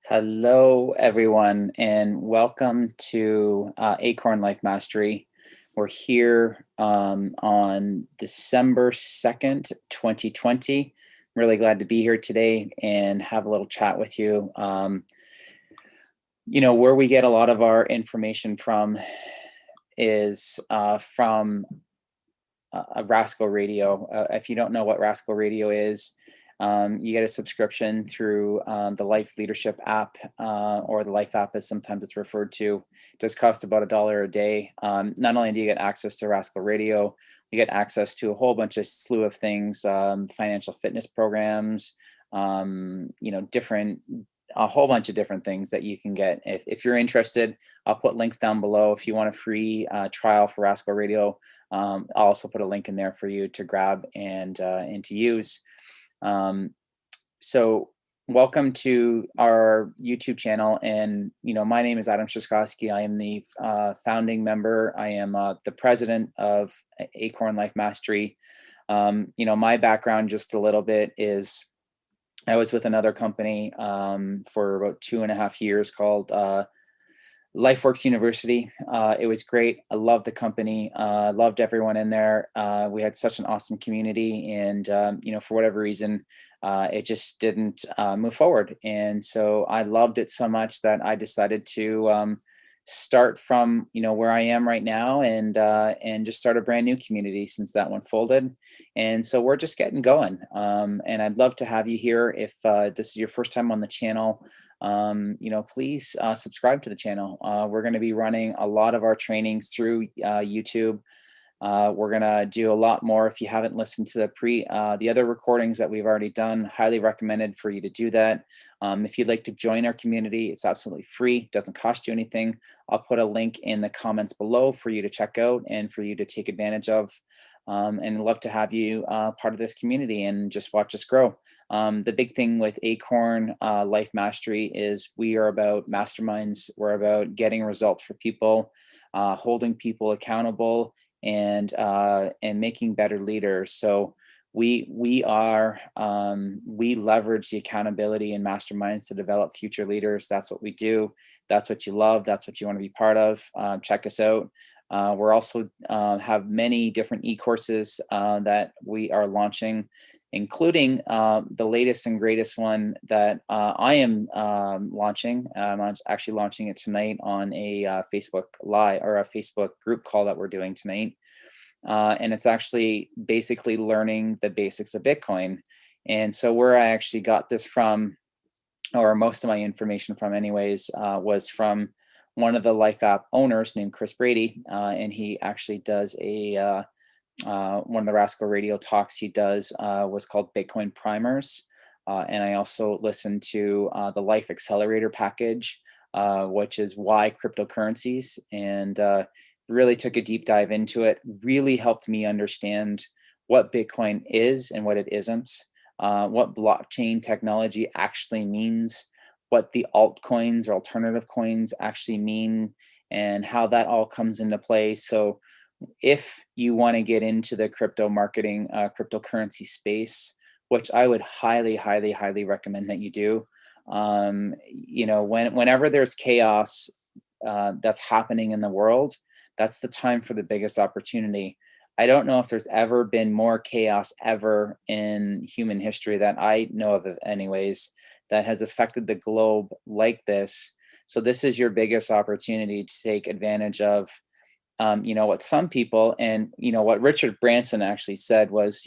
Hello, everyone, and welcome to Acorn Life Mastery. We're here on December 2nd, 2020. I'm really glad to be here today and have a little chat with you. Where we get a lot of our information from is from Rascal Radio. If you don't know what Rascal Radio is, you get a subscription through the Life Leadership app, or the Life app as sometimes it's referred to. It does cost about $1 a day. Not only do you get access to Rascal Radio, you get access to a whole bunch of slew of things, financial fitness programs, different a whole bunch of different things that you can get. If you're interested, I'll put links down below. If you want a free trial for Rascal Radio, I'll also put a link in there for you to grab and to use. So welcome to our YouTube channel. And, my name is Adam Shaskovsky. I am the founding member. I am the president of Acorn Life Mastery. My background just a little bit is I was with another company for about 2.5 years called LifeWorks University. It was great. I loved the company. Loved everyone in there. We had such an awesome community, and for whatever reason, it just didn't move forward. And so I loved it so much that I decided to start from where I am right now, and just start a brand new community since that one folded. And so we're just getting going. And I'd love to have you here. If this is your first time on the channel, please subscribe to the channel. We're going to be running a lot of our trainings through YouTube. We're going to do a lot more. If you haven't listened to the other recordings that we've already done, highly recommended for you to do that. If you'd like to join our community, it's absolutely free. Doesn't cost you anything. I'll put a link in the comments below for you to check out and for you to take advantage of. And I'd love to have you part of this community and just watch us grow. The big thing with Acorn Life Mastery is we are about masterminds. We're about getting results for people, holding people accountable, and making better leaders. So we leverage the accountability and masterminds to develop future leaders. That's what we do. That's what you love. That's what you want to be part of. Check us out. We're also have many different e-courses that we are launching, including the latest and greatest one that I am launching. I'm actually launching it tonight on a Facebook Live, or a Facebook group call that we're doing tonight. And it's actually basically learning the basics of Bitcoin. And so where I actually got this from, or most of my information from anyways, was from one of the Life app owners named Chris Brady. And he actually does one of the Rascal Radio talks he does was called Bitcoin Primers. And I also listened to the Life Accelerator package, which is why cryptocurrencies, and really took a deep dive into it. Really helped me understand what Bitcoin is and what it isn't, what blockchain technology actually means, what the altcoins or alternative coins actually mean, and how that all comes into play. So if you want to get into the crypto marketing, cryptocurrency space, which I would highly, highly, highly recommend that you do, whenever there's chaos that's happening in the world, that's the time for the biggest opportunity. I don't know if there's ever been more chaos ever in human history that I know of anyways, that has affected the globe like this. So this is your biggest opportunity to take advantage of what some people, and what Richard Branson actually said was,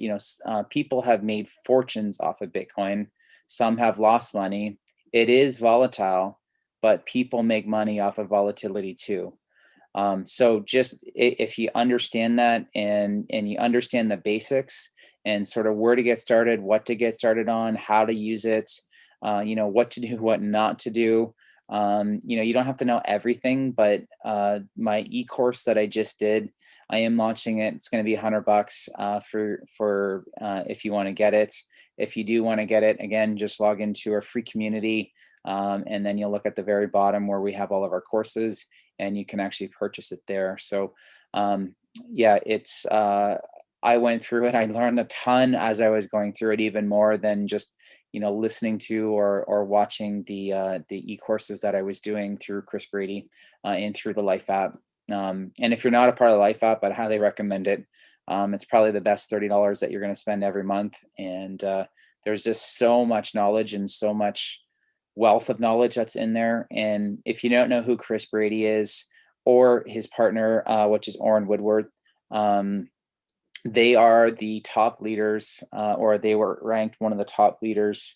people have made fortunes off of Bitcoin. Some have lost money. It is volatile, but people make money off of volatility too. So just if you understand that, and you understand the basics and sort of where to get started, what to get started on, how to use it, what to do, what not to do. You don't have to know everything, but my e-course that I just did, I am launching it. It's going to be $100 for if you want to get it. If you do want to get it, again, just log into our free community, and then you'll look at the very bottom where we have all of our courses, and you can actually purchase it there. So yeah, it's I went through it. I learned a ton as I was going through it, even more than just listening to or watching the e-courses that I was doing through Chris Brady and through the Life app. And if you're not a part of the Life app, I'd highly recommend it. It's probably the best $30 that you're going to spend every month. And there's just so much knowledge and so much wealth of knowledge that's in there. And if you don't know who Chris Brady is or his partner, which is Acorn Woodward, they are the top leaders, or they were ranked one of the top leaders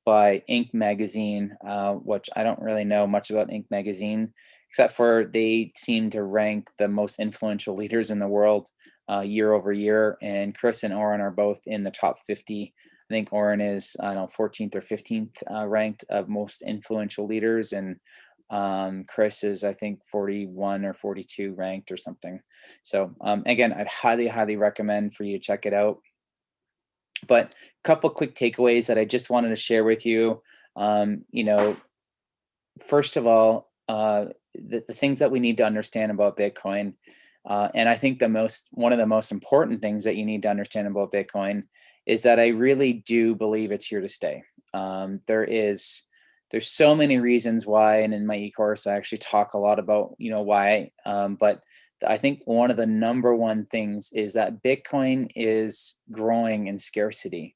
by Inc. magazine, which I don't really know much about Inc. magazine, except for they seem to rank the most influential leaders in the world year over year. And Chris and Acorn are both in the top 50. I think Acorn is, 14th or 15th ranked of most influential leaders. And Chris is, I think, 41 or 42 ranked or something. So again, I'd highly, highly recommend for you to check it out. But a couple quick takeaways that I just wanted to share with you. First of all, the things that we need to understand about Bitcoin, and I think one of the most important things that you need to understand about Bitcoin is that I really do believe it's here to stay. There's so many reasons why, and in my e-course I actually talk a lot about why. But I think one of the number one things is that Bitcoin is growing in scarcity.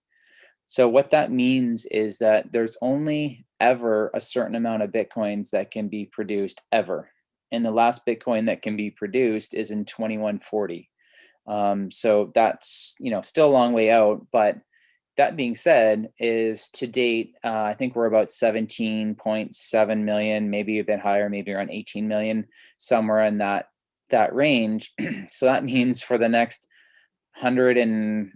So what that means is that there's only ever a certain amount of Bitcoins that can be produced ever. And the last Bitcoin that can be produced is in 2140. So that's, still a long way out. But that being said, is to date, I think we're about 17.7 million, maybe a bit higher, maybe around 18 million, somewhere in that range. So that means for the next 20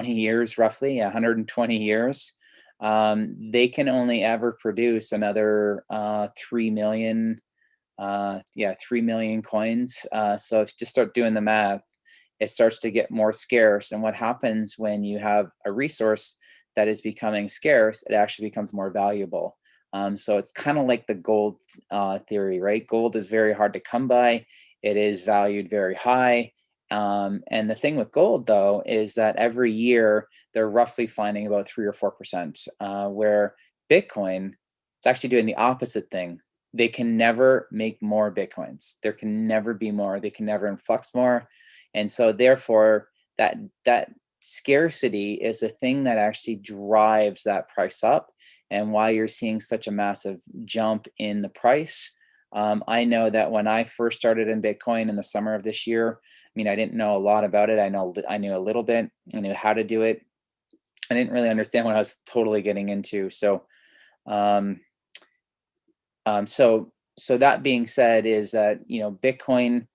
years, roughly 120 years, they can only ever produce another 3 million, 3 million coins. So if you just start doing the math, it starts to get more scarce. And what happens when you have a resource that is becoming scarce, it actually becomes more valuable. So it's kind of like the gold theory, right? Gold is very hard to come by. It is valued very high. And the thing with gold, though, is that every year they're roughly finding about 3 or 4%, where Bitcoin is actually doing the opposite thing. They can never make more Bitcoins. There can never be more. They can never influx more. And so therefore, that scarcity is the thing that actually drives that price up, and why you're seeing such a massive jump in the price. I know that when I first started in Bitcoin in the summer of this year, I didn't know a lot about it. I knew a little bit. I knew how to do it. I didn't really understand what I was totally getting into. So, so that being said, is that Bitcoin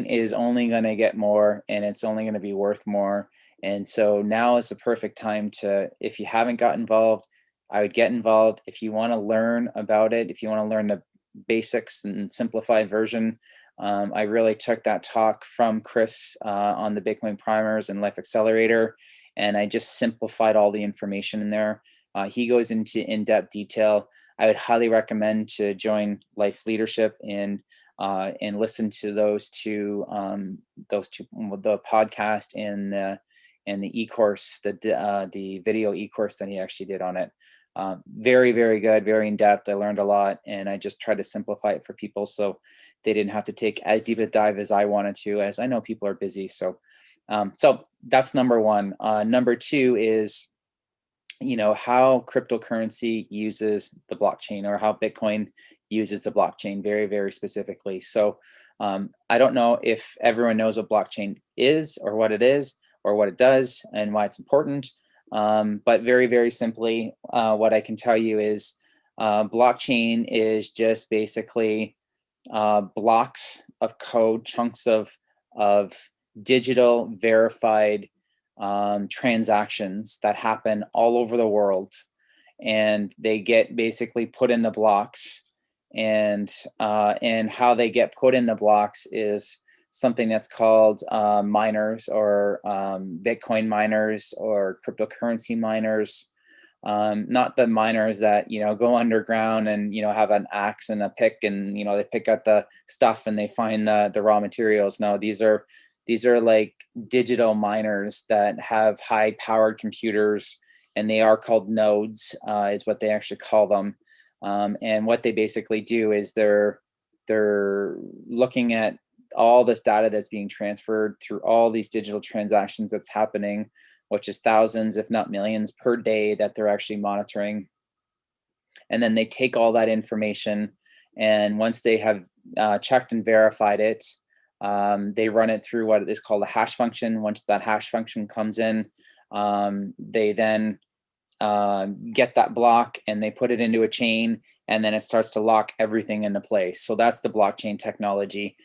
is only going to get more, and it's only going to be worth more. And so now is the perfect time to, if you haven't got involved, I would get involved. If you want to learn about it, if you want to learn the basics and simplified version, I really took that talk from Chris on the Bitcoin Primers and Life Accelerator, and I just simplified all the information in there. He goes into in-depth detail. I would highly recommend to join Life Leadership and listen to those two, the podcast and the e-course, the video e-course that he actually did on it. Very, very good, very in-depth. I learned a lot, and I just tried to simplify it for people so they didn't have to take as deep a dive as I wanted to, as I know people are busy. So that's number one. Number two is, how cryptocurrency uses the blockchain, or how Bitcoin uses the blockchain very, very specifically. So I don't know if everyone knows what blockchain is, or what it is, or what it does, and why it's important. But very, very simply, what I can tell you is blockchain is just basically blocks of code, chunks of digital verified transactions that happen all over the world, and they get basically put in the blocks. And how they get put in the blocks is something that's called miners, or Bitcoin miners, or cryptocurrency miners. Not the miners that go underground and have an axe and a pick, and they pick out the stuff and they find the raw materials. No, these are like digital miners that have high powered computers, and they are called nodes, is what they actually call them. And what they basically do is they're looking at all this data that's being transferred through all these digital transactions that's happening, which is thousands, if not millions per day that they're actually monitoring. And then they take all that information, and once they have checked and verified it, they run it through what is called a hash function. Once that hash function comes in, they then get that block and they put it into a chain, and then it starts to lock everything into place. So that's the blockchain technology.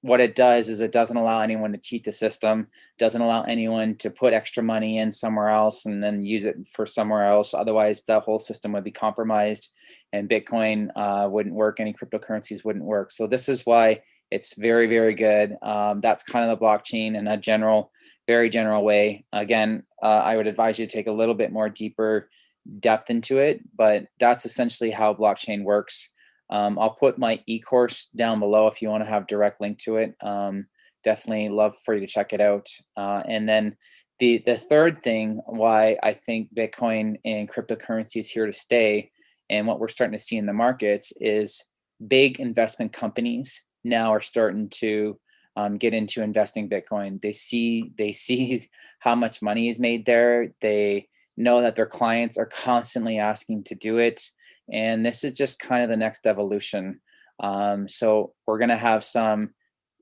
What it does is it doesn't allow anyone to cheat the system, doesn't allow anyone to put extra money in somewhere else and then use it for somewhere else. Otherwise, the whole system would be compromised, and Bitcoin wouldn't work. Any cryptocurrencies wouldn't work. So this is why it's very, very good. That's kind of the blockchain in a very general way. Again, I would advise you to take a little bit more deeper depth into it, but that's essentially how blockchain works. I'll put my e-course down below if you want to have direct link to it. Definitely love for you to check it out. And then the third thing why I think Bitcoin and cryptocurrency is here to stay, and what we're starting to see in the markets, is big investment companies now are starting to get into investing Bitcoin. They see how much money is made there. They know that their clients are constantly asking to do it. And this is just kind of the next evolution. So we're going to have some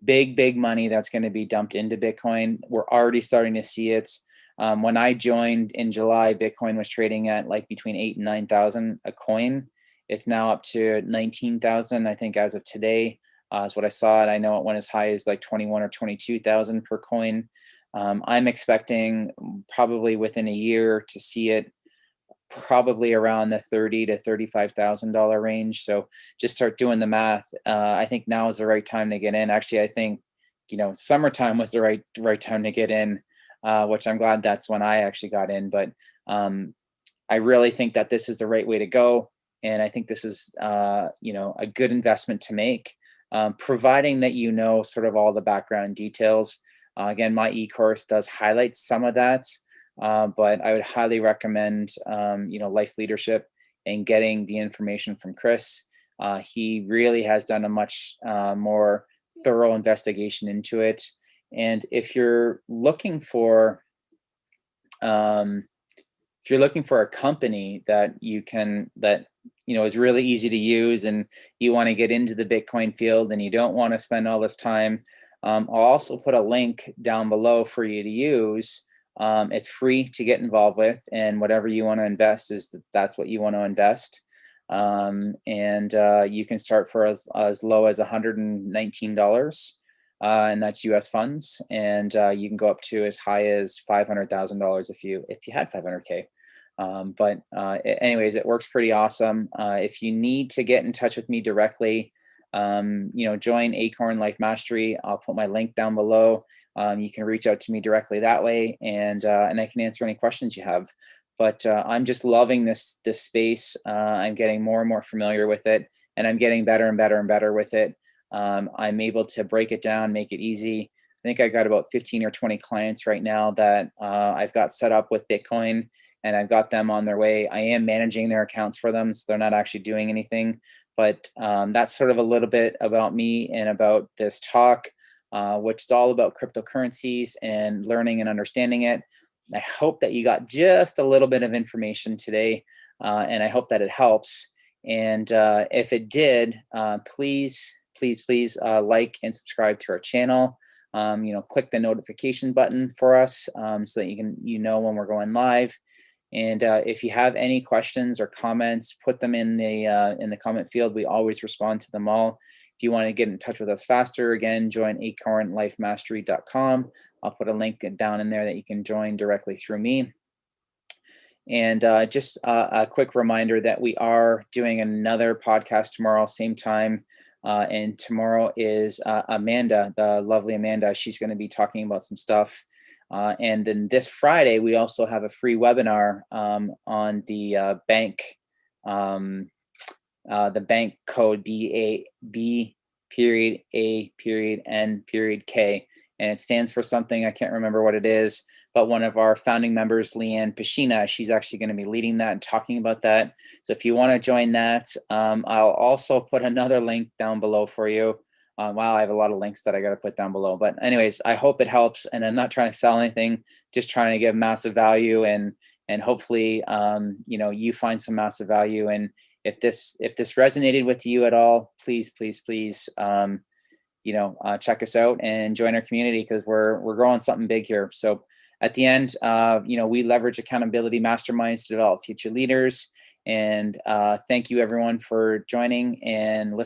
big money that's going to be dumped into Bitcoin. We're already starting to see it. When I joined in July, Bitcoin was trading at like between 8,000 and 9,000 a coin. It's now up to 19,000, I think, as of today, is what I saw. And I know it went as high as like 21 or 22,000 per coin. I'm expecting probably within a year to see it probably around the $30,000 to $35,000 range. So just start doing the math. I think now is the right time to get in. Actually, I think summertime was the right time to get in, which I'm glad that's when I actually got in. But I really think that this is the right way to go, and I think this is a good investment to make, providing that sort of all the background details. Again, my e-course does highlight some of that. But I would highly recommend, Life Leadership and getting the information from Chris. He really has done a much more thorough investigation into it. And if you're looking for a company that is really easy to use, and you want to get into the Bitcoin field and you don't want to spend all this time, I'll also put a link down below for you to use. It's free to get involved with, and whatever you want to invest that's what you want to invest. And you can start for as low as $119, and that's US funds. And you can go up to as high as $500,000 if you had 500K. But anyways, it works pretty awesome. If you need to get in touch with me directly, join Acorn Life Mastery. I'll put my link down below. You can reach out to me directly that way, and I can answer any questions you have. But I'm just loving this space. I'm getting more and more familiar with it, and I'm getting better and better and better with it. I'm able to break it down, make it easy. I think I got about 15 or 20 clients right now that I've got set up with Bitcoin, and I've got them on their way. I am managing their accounts for them, so they're not actually doing anything. But that's sort of a little bit about me and about this talk, which is all about cryptocurrencies and learning and understanding it. I hope that you got just a little bit of information today, and I hope that it helps. And if it did, please like and subscribe to our channel. Click the notification button for us so that you can when we're going live. And if you have any questions or comments, put them in the comment field. We always respond to them all. If you want to get in touch with us faster, again, join acornlifemastery.com. I'll put a link down in there that you can join directly through me. And just a quick reminder that we are doing another podcast tomorrow, same time. And tomorrow is Amanda, the lovely Amanda. She's going to be talking about some stuff. And then this Friday, we also have a free webinar on the bank code B.A.B.N.K. And it stands for something. I can't remember what it is, but one of our founding members, Leanne Pashina, she's actually going to be leading that and talking about that. So if you want to join that, I'll also put another link down below for you. Wow, I have a lot of links that I got to put down below. But anyways, I hope it helps. And I'm not trying to sell anything, just trying to give massive value, and hopefully, you find some massive value. And if this resonated with you at all, please, check us out and join our community, because we're growing something big here. So at the end, we leverage accountability masterminds to develop future leaders. And thank you everyone for joining and listening.